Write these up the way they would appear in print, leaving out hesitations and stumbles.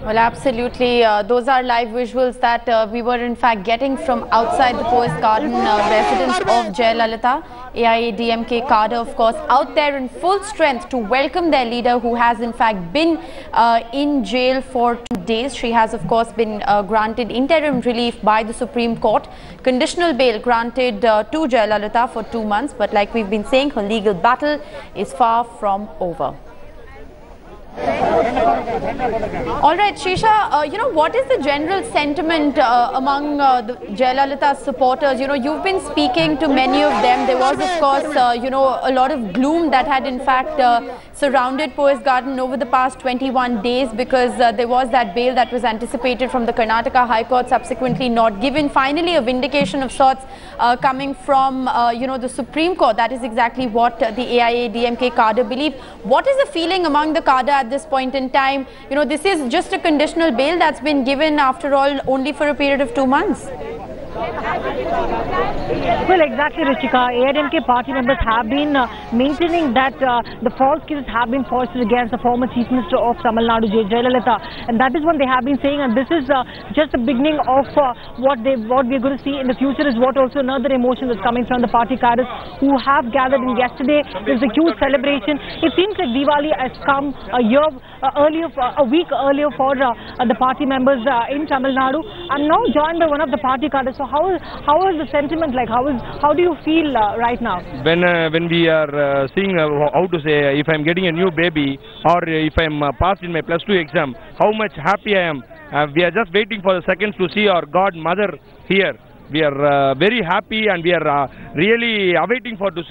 Well, absolutely. Those are live visuals that we were in fact getting from outside the Poets Garden residence of Jayalalithaa. AIADMK cadre, of course, out there in full strength to welcome their leader, who has in fact been in jail for 2 days. She has, of course, been granted interim relief by the Supreme Court. Conditional bail granted to Jayalalithaa for 2 months. But like we've been saying, her legal battle is far from over. All right, Shisha, you know, what is the general sentiment among the Jayalalithaa supporters? You know, you've been speaking to many of them. There was, of course, you know, a lot of gloom that had in fact surrounded Poets Garden over the past 21 days because there was that bail that was anticipated from the Karnataka High Court, subsequently not given. Finally, a vindication of sorts coming from, you know, the Supreme Court. That is exactly what the AIADMK cadre believe. What is the feeling among the cadre at this point in time? You know, this is just a conditional bail that's been given, after all, only for a period of 2 months. Well, exactly, Rishika. AIADMK party members have been maintaining that the false cases have been foisted against the former Chief Minister of Tamil Nadu, Jayalalithaa, and that is what they have been saying. And this is just the beginning of what we're going to see in the future. Is what also another emotion that's coming from the party cadres who have gathered in yesterday. There's a huge celebration. It seems like Diwali has come a week earlier for the party members in Tamil Nadu. I'm now joined by one of the party cadres. So how is the sentiment like? How do you feel right now? When we are seeing how to say, if I'm getting a new baby or if I'm passed in my +2 exam, how much happy I am. We are just waiting for the seconds to see our God Mother here. We are very happy and we are really awaiting for to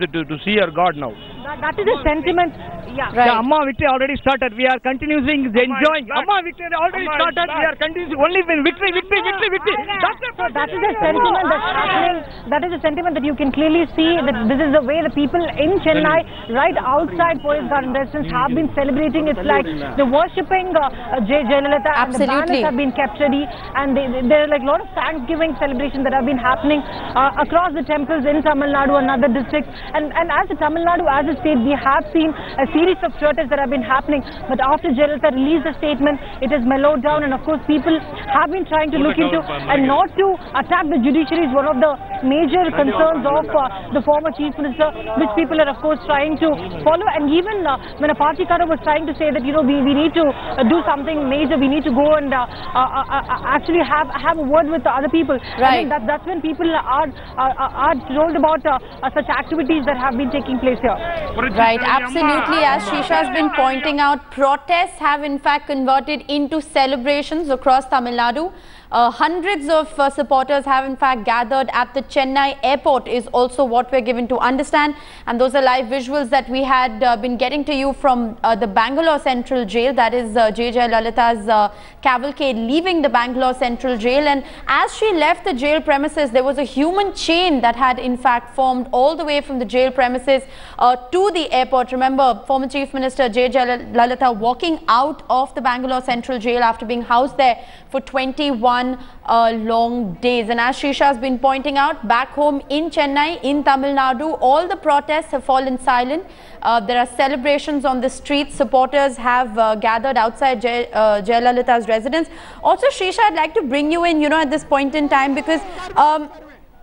see our God now. That is a sentiment. Yeah. Right. The Amma victory already started. We are continuing enjoying. Amma victory already started. We are continuing only when victory. So that is a sentiment that's happening. That is a sentiment that you can clearly see that this is the way the people in Chennai, right outside Poets Garden residence, have been celebrating. It's like they're worshipping Jayalalithaa, and the banners have been kept ready, and there are like a lot of Thanksgiving celebrations that have been happening across the temples in Tamil Nadu and other districts. And as a Tamil Nadu, as a state, we have seen a series of protests that have been happening. But after Jayalalithaa released a statement, it has mellowed down, and of course people have been trying to look into and not to attack the judiciary is one of the major concerns of the former Chief Minister, which people are of course trying to follow. And even when a party cadre was trying to say that, you know, we need to do something major, we need to go and actually have a word with the other people. Right. I think that's when people are told about such activities that have been taking place here. Right, absolutely. As Shisha has been pointing out, protests have in fact converted into celebrations across Tamil Nadu. Hundreds of supporters have in fact gathered at the Chennai airport is also what we're given to understand, and those are live visuals that we had been getting to you from the Bangalore Central Jail. That is Jayalalitha's cavalcade leaving the Bangalore Central Jail, and as she left the jail premises, there was a human chain that had in fact formed all the way from the jail premises to the airport. Remember, former Chief Minister Jayalalithaa walking out of the Bangalore Central Jail after being housed there for 21 long days. And as Shisha has been pointing out, back home in Chennai, in Tamil Nadu, all the protests have fallen silent. There are celebrations on the streets. Supporters have gathered outside Jayalalitha's residence. Also, Shisha, I'd like to bring you in, you know, at this point in time, because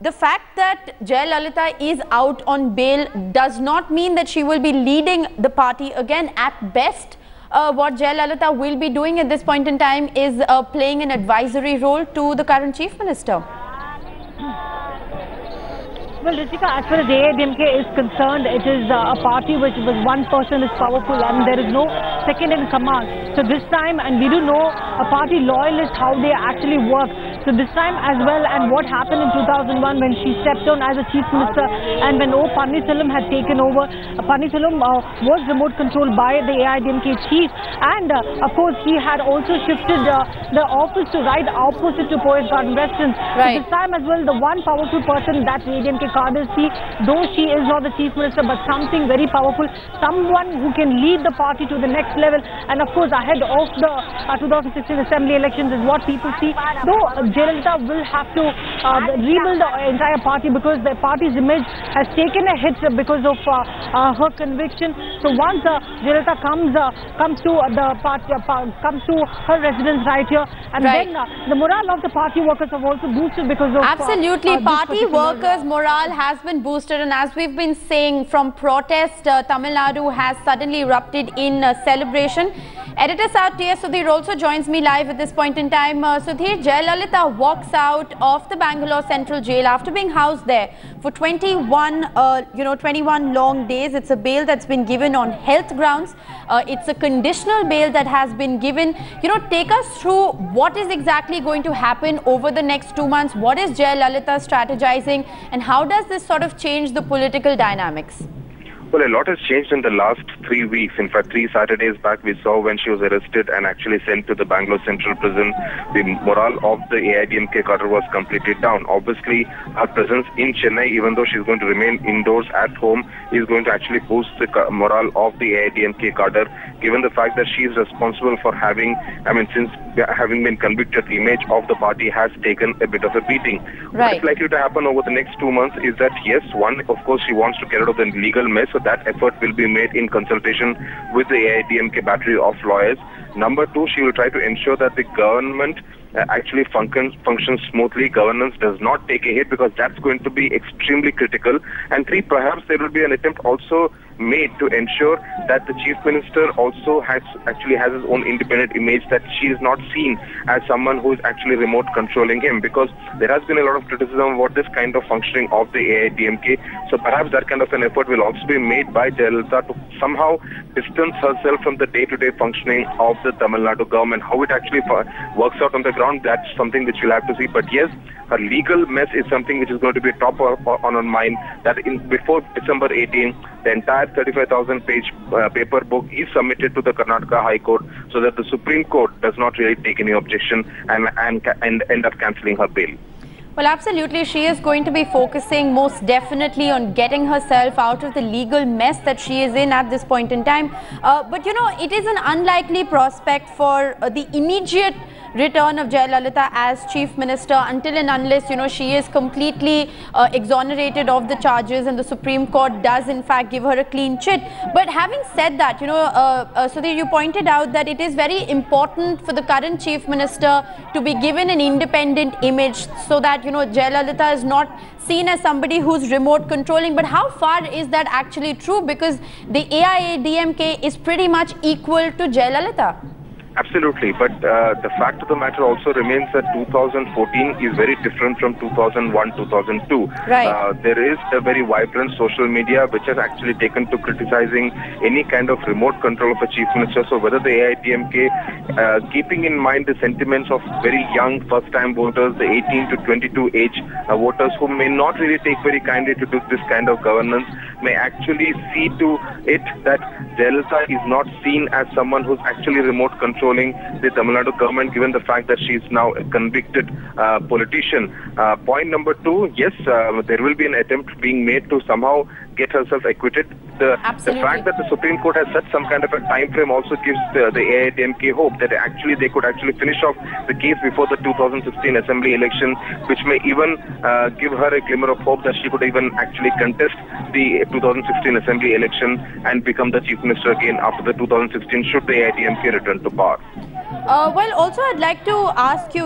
the fact that Jayalalithaa is out on bail does not mean that she will be leading the party again. At best, what Jayalalithaa will be doing at this point in time is playing an advisory role to the current Chief Minister. Well, Rishika, as far as AIADMK is concerned, it is a party which one person is powerful and there is no second in command. So this time, and we do know a party loyalist how they actually work. So this time as well, and what happened in 2001 when she stepped down as a Chief Minister and when Pannirselvam had taken over, Pannirselvam was remote controlled by the AIADMK chief, and of course he had also shifted the office to right opposite to Poets Garden residence. Right. So this time as well, the one powerful person that AIADMK cadres see, though she is not the Chief Minister, but something very powerful, someone who can lead the party to the next level. And of course ahead of the 2016 Assembly elections is what people see. Though Jayalalithaa will have to rebuild the entire party because the party's image has taken a hit because of her conviction. So once Jayalalithaa comes to her residence right here, and then the morale of the party workers have also boosted because of absolutely party workers' morale has been boosted, and as we've been saying, from protest, Tamil Nadu has suddenly erupted in celebration. Editor South T.S. Sudhir also joins me live at this point in time. Sudhir, Jayalalithaa walks out of the Bangalore Central Jail after being housed there for 21 long days. It's a bail that's been given on health grounds. It's a conditional bail that has been given. Take us through what is exactly going to happen over the next 2 months. What is Jayalalithaa strategizing, and how does this sort of change the political dynamics? Well, a lot has changed in the last 3 weeks. In fact, 3 Saturdays back, we saw when she was arrested and actually sent to the Bangalore Central Prison, the morale of the AIADMK cadre was completely down. Obviously, her presence in Chennai, even though she's going to remain indoors at home, is going to actually boost the morale of the AIADMK cadre, given the fact that she is responsible for having been convicted, the image of the party has taken a bit of a beating. Right. What's likely to happen over the next 2 months is that, yes, one, of course, she wants to get rid of the legal mess, so that effort will be made in consultation with the AIADMK battery of lawyers. Number two, she will try to ensure that the government actually functions smoothly, governance does not take a hit, because that's going to be extremely critical. And three, perhaps there will be an attempt also made to ensure that the Chief Minister also has his own independent image, that she is not seen as someone who is actually remote controlling him, because there has been a lot of criticism about this kind of functioning of the AIADMK. So perhaps that kind of an effort will also be made by Jayalalithaa to somehow distance herself from the day-to-day functioning of the Tamil Nadu government. How it actually works out on the ground, that's something which we'll have to see. But yes, her legal mess is something which is going to be top on her mind, that before December 18, the entire 35,000-page paper book is submitted to the Karnataka High Court, so that the Supreme Court does not really take any objection and end up cancelling her bail. Well, absolutely. She is going to be focusing most definitely on getting herself out of the legal mess that she is in at this point in time. But, it is an unlikely prospect for the immediate return of Jayalalithaa as Chief Minister, until and unless, she is completely exonerated of the charges and the Supreme Court does in fact give her a clean chit. But having said that, Sudhir, you pointed out that it is very important for the current Chief Minister to be given an independent image, so that, Jayalalithaa is not seen as somebody who's remote controlling. But how far is that actually true? Because the AIADMK is pretty much equal to Jayalalithaa. Absolutely, but the fact of the matter also remains that 2014 is very different from 2001-2002. Right. There is a very vibrant social media which has actually taken to criticizing any kind of remote control of a chief minister. So whether the AIADMK, keeping in mind the sentiments of very young first-time voters, the 18 to 22 age voters who may not really take very kindly to do this kind of governance, may actually see to it that Jayalalithaa is not seen as someone who's actually remote controlling the Tamil Nadu government, given the fact that she is now a convicted politician. Point number two, yes, there will be an attempt being made to somehow get herself acquitted. The fact that the Supreme Court has set some kind of a time frame also gives the AIADMK hope that actually they could actually finish off the case before the 2016 Assembly election, which may even give her a glimmer of hope that she could even actually contest the 2016 Assembly election and become the Chief Minister again after the 2016, should the AIADMK return to power. Well, also I'd like to ask you,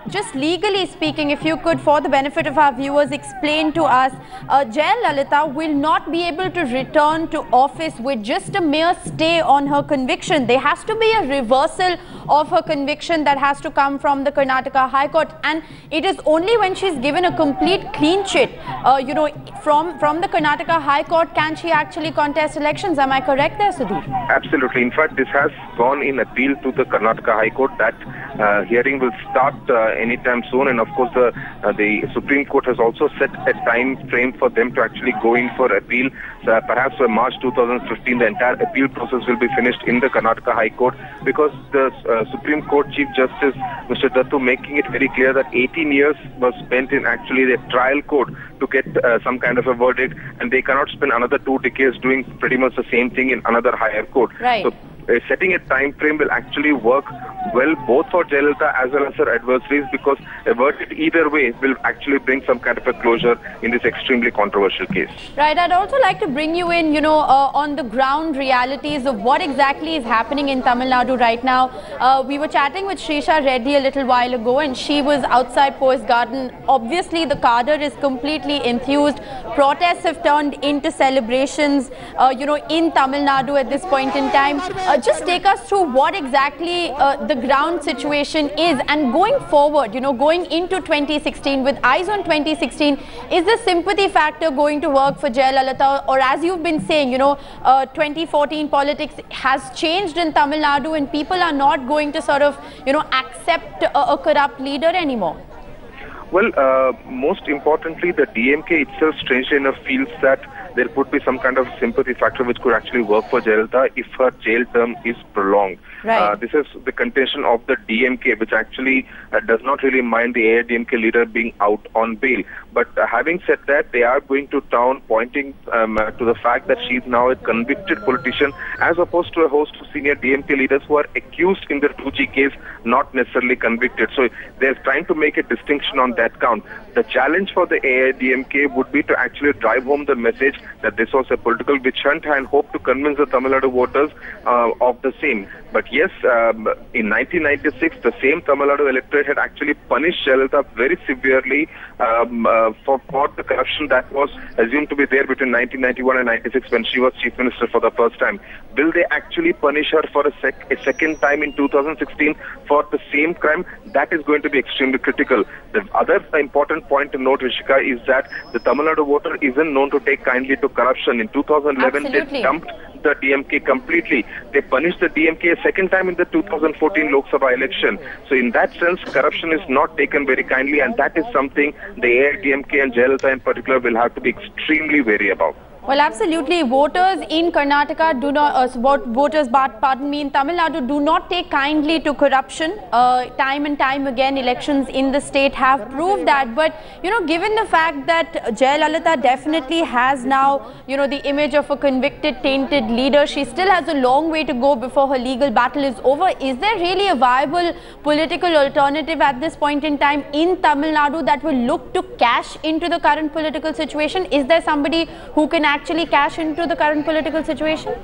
just legally speaking, if you could, for the benefit of our viewers, explain to us, Jayalalithaa will not be able to return to office with just a mere stay on her conviction. There has to be a reversal of her conviction that has to come from the Karnataka High Court, and it is only when she's given a complete clean chit, from the Karnataka High Court, can she actually contest elections. Am I correct there, Sudhir? Absolutely. In fact, this has gone in appeal to the Karnataka High Court. That hearing will start anytime soon, and of course the Supreme Court has also set a time frame for them to actually go in for appeal. So perhaps by March 2015 the entire appeal process will be finished in the Karnataka High Court, because the Supreme Court Chief Justice Mr. Dattu making it very clear that 18 years was spent in actually the trial court to get some kind of a verdict, and they cannot spend another 2 decades doing pretty much the same thing in another higher court. Right. So setting a time frame will actually work well both for Jayalalithaa as well as her adversaries, because a verdict either way will actually bring some kind of a closure in this extremely controversial case. Right. I'd also like to bring you in, on the ground realities of what exactly is happening in Tamil Nadu right now. We were chatting with Srisha Reddy a little while ago, and she was outside Poise Garden. Obviously, the cadre is completely enthused. Protests have turned into celebrations, in Tamil Nadu at this point in time. Just take us through what exactly the ground situation is, and going forward, going into 2016, with eyes on 2016, is the sympathy factor going to work for Jayalalithaa? Or as you've been saying, 2014 politics has changed in Tamil Nadu, and people are not going to sort of, accept a corrupt leader anymore. Well, most importantly, the DMK itself, strangely enough, feels that there could be some kind of sympathy factor which could actually work for Jayalalithaa if her jail term is prolonged. Right. This is the contention of the DMK, which actually does not really mind the AIADMK leader being out on bail. But having said that, they are going to town pointing to the fact that she is now a convicted politician, as opposed to a host of senior DMK leaders who are accused in the 2G case, not necessarily convicted. So they're trying to make a distinction on that count. The challenge for the AIADMK would be to actually drive home the message that this was a political witch hunt, and hope to convince the Tamil Nadu voters of the same. But yes, in 1996, the same Tamil Nadu electorate had actually punished Jayalalithaa very severely for the corruption that was assumed to be there between 1991 and 96 when she was Chief Minister for the first time. Will they actually punish her for a second time in 2016 for the same crime? That is going to be extremely critical. The other important point to note, Rishika, is that the Tamil Nadu voter isn't known to take kindly to corruption. In 2011, Absolutely. They dumped the DMK completely. They punished the DMK a second time in the 2014 Lok Sabha election. So in that sense, corruption is not taken very kindly, and that is something the AIADMK and Jayalalithaa in particular will have to be extremely wary about. Well, absolutely. Voters in Karnataka do not, in Tamil Nadu do not take kindly to corruption. Time and time again, elections in the state have proved that. But, given the fact that Jayalalithaa definitely has now, the image of a convicted, tainted leader, she still has a long way to go before her legal battle is over. Is there really a viable political alternative at this point in time in Tamil Nadu that will look to cash into the current political situation? Is there somebody who can actually cash into the current political situation?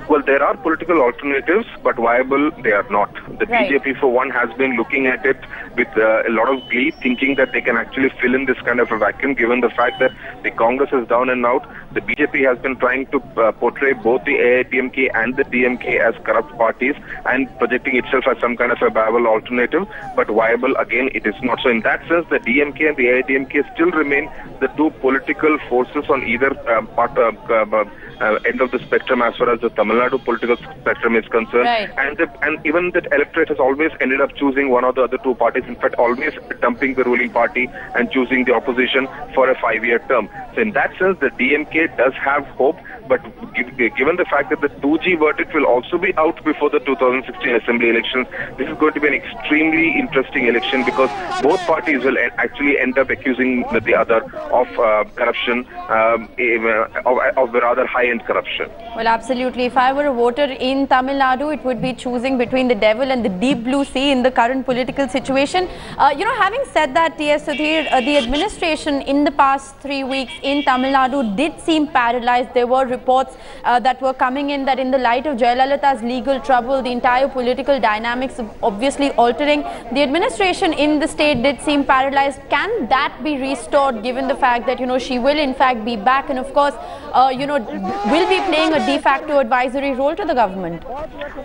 Well, there are political alternatives, but viable they are not. The Right. BJP, for one, has been looking at it with a lot of glee, thinking that they can actually fill in this kind of a vacuum, given the fact that the Congress is down and out. The BJP has been trying to portray both the AIADMK and the DMK as corrupt parties and projecting itself as some kind of a viable alternative, but viable, again, it is not. So in that sense, the DMK and the AIADMK still remain the two political forces on either end of the spectrum as far as the Tamil Nadu political spectrum is concerned. Right. And even the electorate has always ended up choosing one or the other two parties, in fact always dumping the ruling party and choosing the opposition for a 5-year term. So in that sense, the DMK does have hope, but given the fact that the 2G verdict will also be out before the 2016 assembly elections, this is going to be an extremely interesting election, because both parties will actually end up accusing the other of corruption, of rather high-end corruption. Well, absolutely. If I were a voter in Tamil Nadu, it would be choosing between the devil and the deep blue sea in the current political situation. Having said that, T.S. Sudhir, the administration in the past 3 weeks in Tamil Nadu did seem paralyzed. There were reports that were coming in that in the light of Jayalalitha's legal trouble, the entire political dynamics obviously altering. The administration in the state did seem paralyzed. Can that be restored, given the fact that, she will in fact be back and of course, will be playing a de facto advisory role to the government?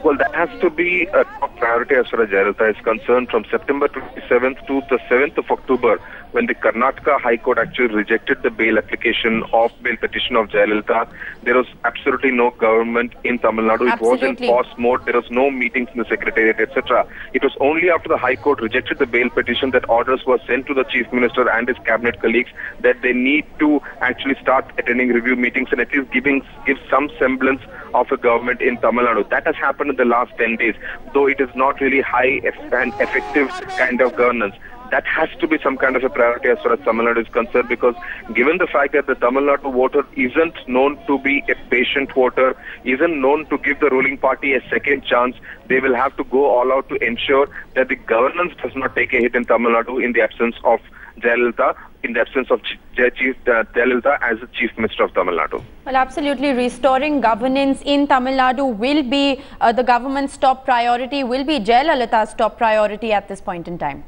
Well, that has to be a top priority as far as Jayalalithaa is concerned. From September 27th to the 7th of October, when the Karnataka High Court actually rejected the bail petition of Jayalalithaa, there was absolutely no government in Tamil Nadu. It was in pause mode. There was no meetings in the Secretariat, etc. It was only after the High Court rejected the bail petition that orders were sent to the Chief Minister and his cabinet colleagues that they need to actually start attending review meetings and at least give some semblance of a government in Tamil Nadu. That has happened in the last 10 days, though it is not really high and effective kind of governance. that has to be some kind of a priority as far as Tamil Nadu is concerned, because given the fact that the Tamil Nadu voter isn't known to be a patient voter, isn't known to give the ruling party a second chance, they will have to go all out to ensure that the governance does not take a hit in Tamil Nadu in the absence of Jayalalithaa, in the absence of Jayalalithaa as the Chief Minister of Tamil Nadu. Well, absolutely. Restoring governance in Tamil Nadu will be the government's top priority, will be Jayalalitha's top priority at this point in time.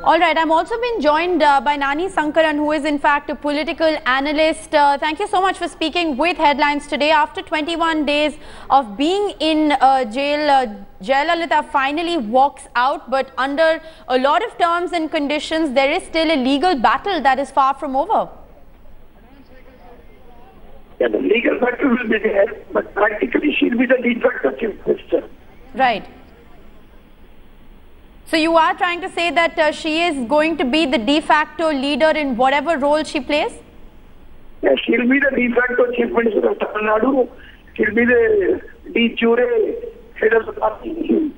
All right, I'm also being joined by Nani Sankaran, who is in fact a political analyst. Thank you so much for speaking with Headlines today. After 21 days of being in jail, Jayalalithaa finally walks out, but under a lot of terms and conditions, there is still a legal battle that is far from over. Yeah, the legal battle will be there, but practically she'll be the de facto chief minister. Right. So you are trying to say that she is going to be the de facto leader in whatever role she plays? Yeah, she'll be the de facto chief minister of Tamil Nadu. She'll be the de jure head of the party.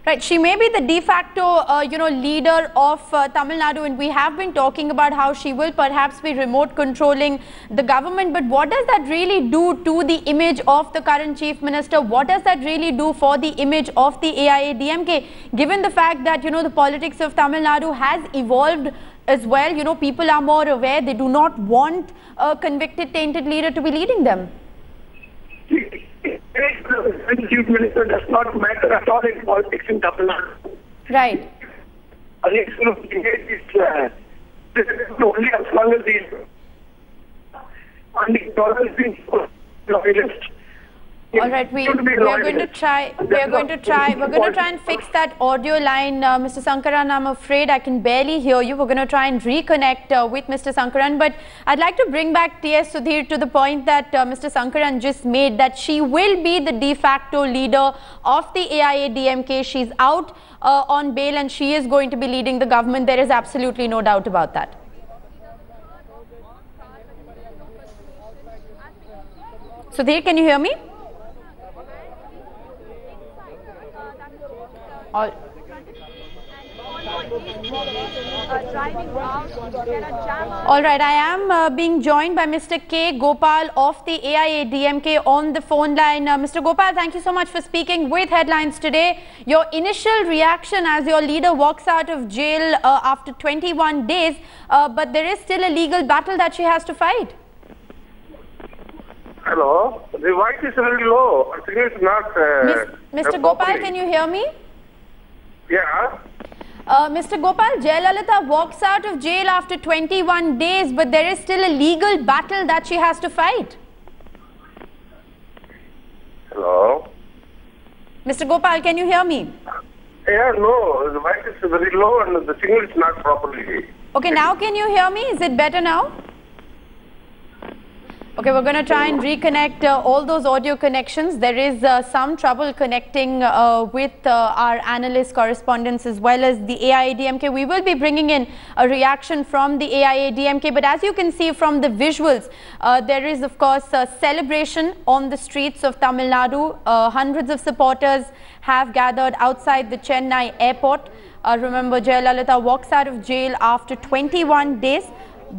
Right, she may be the de facto, leader of Tamil Nadu, and we have been talking about how she will perhaps be remote controlling the government. But what does that really do to the image of the current chief minister? What does that really do for the image of the AIADMK, given the fact that, the politics of Tamil Nadu has evolved as well? People are more aware. They do not want a convicted, tainted leader to be leading them. The chief minister does not matter at all in politics in Tamil Nadu. Right. This is only as long as he is always been loyalist. All right, we are going to try and fix that audio line. Mr. Sankaran, I'm afraid I can barely hear you. We're going to try and reconnect with Mr. Sankaran, but I'd like to bring back T.S. Sudhir to the point that Mr. Sankaran just made, that she will be the de facto leader of the AIADMK. She's out on bail and she is going to be leading the government. There is absolutely no doubt about that. Sudhir, can you hear me? All right, I am being joined by Mr. K. Gopal of the AIADMK on the phone line. Mr. Gopal, thank you so much for speaking with Headlines today. Your initial reaction as your leader walks out of jail after 21 days, but there is still a legal battle that she has to fight. Hello, the voice is very low. I think it's not. Mr. Gopal, can you hear me? Yeah. Mr. Gopal, Jayalalithaa walks out of jail after 21 days, but there is still a legal battle that she has to fight. Hello. Mr. Gopal, can you hear me? Yeah, no, the voice is very low and the signal is not properly. Okay, now can you hear me? Is it better now? Okay, we're going to try and reconnect all those audio connections. There is some trouble connecting with our analyst correspondents as well as the AIADMK. We will be bringing in a reaction from the AIADMK, but as you can see from the visuals, there is of course a celebration on the streets of Tamil Nadu. Hundreds of supporters have gathered outside the Chennai airport. Remember, Jayalalithaa walks out of jail after 21 days.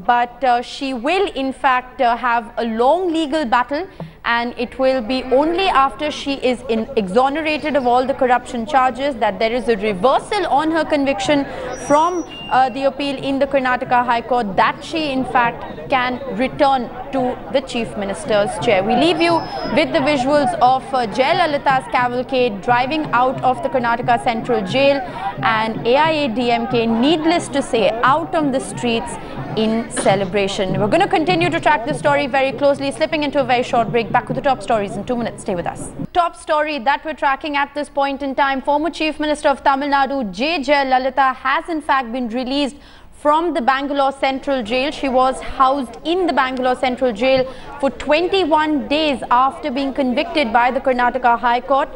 But she will in fact have a long legal battle, and it will be only after she is exonerated of all the corruption charges that there is a reversal on her conviction from the appeal in the Karnataka High Court that she in fact can return to the Chief Minister's chair. We leave you with the visuals of Jayalalitha's cavalcade driving out of the Karnataka Central Jail, and AIADMK, needless to say, out on the streets in celebration. We're going to continue to track this story very closely, slipping into a very short break. Back with the top stories in 2 minutes. Stay with us. Top story that we're tracking at this point in time: former Chief Minister of Tamil Nadu, Jayalalithaa, has in fact been released from the Bangalore Central Jail. She was housed in the Bangalore Central Jail for 21 days after being convicted by the Karnataka High Court.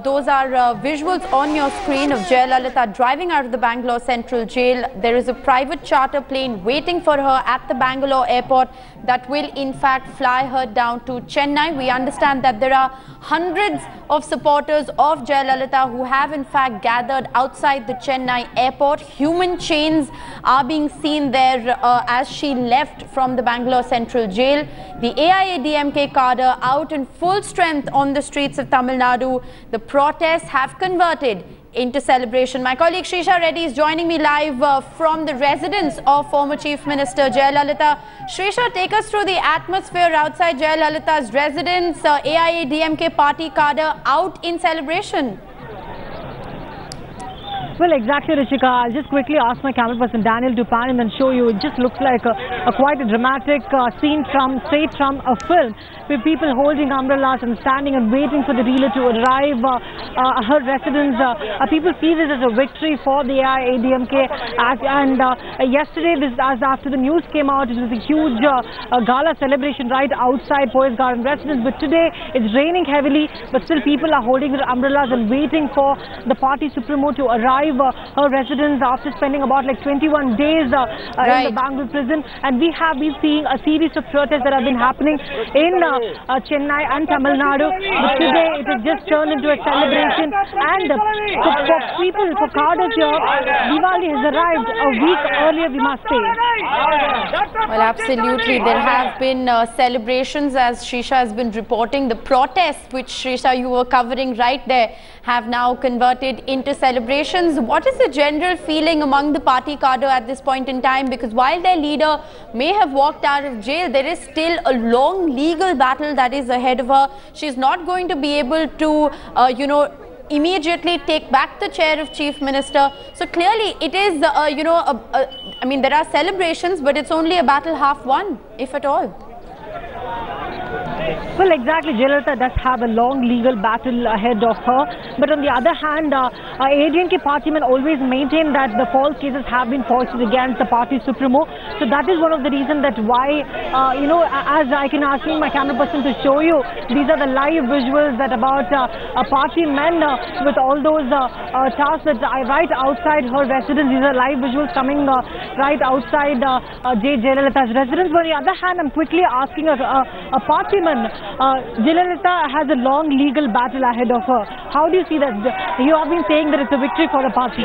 Those are visuals on your screen of Jayalalithaa driving out of the Bangalore Central Jail. There is a private charter plane waiting for her at the Bangalore airport that will in fact fly her down to Chennai. We understand that there are hundreds of supporters of Jayalalithaa who have in fact gathered outside the Chennai airport. Human chains are being seen there as she left from the Bangalore Central Jail. The AIADMK cadre out in full strength on the streets of Tamil Nadu. The protests have converted into celebration. My colleague Srisha Reddy is joining me live from the residence of former Chief Minister Jayalalithaa. Srisha, take us through the atmosphere outside Jayalalitha's residence. AIADMK party cadre out in celebration. Well, exactly, Rishika. I'll just quickly ask my camera person Daniel to pan in and show you. It just looks like quite a dramatic scene straight from a film, with people holding umbrellas and standing and waiting for the dealer to arrive her residence. People see this as a victory for the AIADMK. And yesterday, as after the news came out, it was a huge gala celebration right outside Forest Garden residence. But today, it's raining heavily, but still people are holding their umbrellas and waiting for the party supremo to arrive her residence after spending about like 21 days in the Bangalore prison. And we have been seeing a series of protests that have been happening in Chennai and Tamil Nadu. But today it has just turned into a celebration. And for people, for cadres here, Diwali has arrived a week earlier, we must say. Well, absolutely. There have been celebrations, as Srisha has been reporting. The protests, which Srisha, you were covering right there, have now converted into celebrations. What is the general feeling among the party cadre at this point in time? Because while their leader may have walked out of jail, there is still a long legal battle that is ahead of her. She's not going to be able to, immediately take back the chair of Chief Minister. So clearly it is, I mean, there are celebrations, but it's only a battle half won, if at all. Well, exactly. Jayalalithaa does have a long legal battle ahead of her. But on the other hand, AIADMK partymen always maintain that the false cases have been foisted against the party supremo. So that is one of the reasons that why, as I can ask my camera person to show you, these are the live visuals that about party men with all those tasks that are right outside her residence. These are live visuals coming right outside Jayalalitha's residence. But on the other hand, I'm quickly asking a partyman. Jayalalithaa has a long legal battle ahead of her. How do you see that? You have been saying that it's a victory for the party.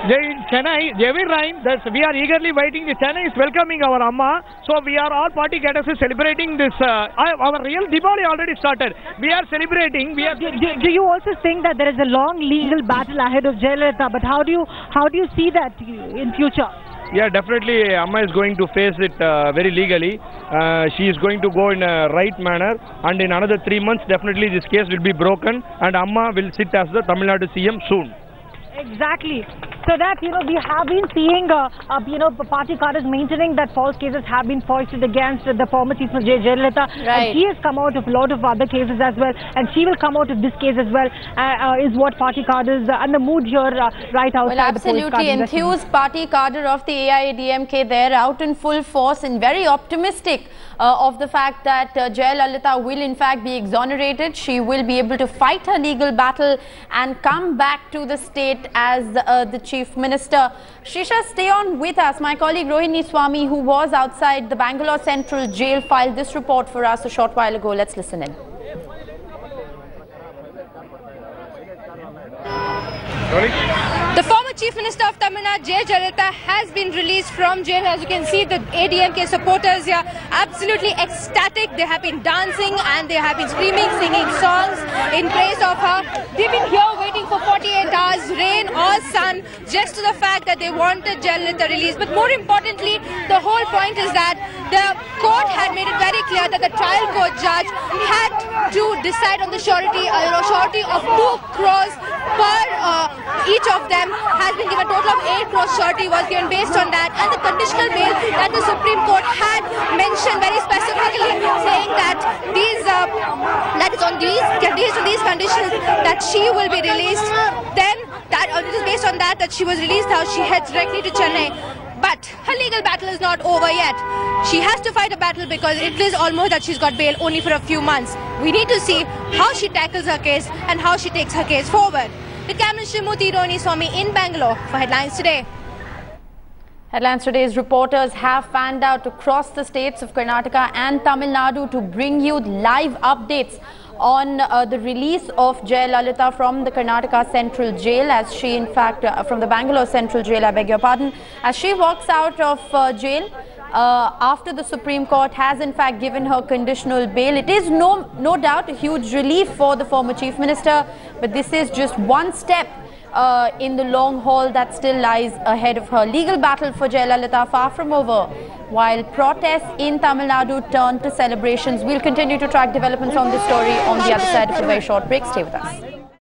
In Chennai, every time we are eagerly waiting. Chennai is welcoming our Amma. So we are all party cadres celebrating this. Our real Diwali already started. We are celebrating. Do you also think that there is a long legal battle ahead of Jayalalithaa? But how do you see that in future? Yeah, definitely Amma is going to face it very legally. She is going to go in a right manner, and in another 3 months definitely this case will be broken and Amma will sit as the Tamil Nadu CM soon. Exactly. So that, we have been seeing, party cadres maintaining that false cases have been foisted against the former Chief Minister Jayalalithaa. Right. And she has come out of a lot of other cases as well. And she will come out of this case as well, is what party cadres and the mood here right outside. Well, absolutely enthused party cadre of the AIADMK there, out in full force and very optimistic of the fact that Jayalalithaa will in fact be exonerated. She will be able to fight her legal battle and come back to the state as the Chief Minister. Srisha, stay on with us. My colleague Rohini Swami, who was outside the Bangalore Central Jail, filed this report for us a short while ago. Let's listen in. The former Chief Minister of Tamil Nadu, Jayalalithaa, has been released from jail. As you can see, the ADMK supporters here absolutely ecstatic. They have been dancing and they have been screaming, singing songs in praise of her. They've been here waiting for 48 hours, rain or sun, just to the fact that they wanted Jayalalithaa released. But more importantly, the whole point is that the court had made it very clear that the trial court judge had to decide on the surety of 2 crores per each of them. Has been given a total of 8 crores surety was given based on that, and the conditional bail that the Supreme Court had mentioned very specifically, saying that that is on these conditions that she will be released. Then it is based on that she was released out. She heads directly to Chennai. But her legal battle is not over yet. She has to fight a battle because it is almost that she's got bail only for a few months. We need to see how she tackles her case and how she takes her case forward. With Cameron Shrimurthy Rohini Swami in Bangalore for Headlines Today. Headlines Today's reporters have fanned out across the states of Karnataka and Tamil Nadu to bring you live updates on the release of Jayalalithaa from the Karnataka Central Jail, as she in fact from the Bangalore Central Jail, I beg your pardon, as she walks out of jail after the Supreme Court has in fact given her conditional bail. It is no doubt a huge relief for the former Chief Minister, but this is just one step in the long haul that still lies ahead of her. Legal battle for Jayalalithaa far from over, while protests in Tamil Nadu turn to celebrations. We'll continue to track developments on this story on the other side of a very short break. Stay with us.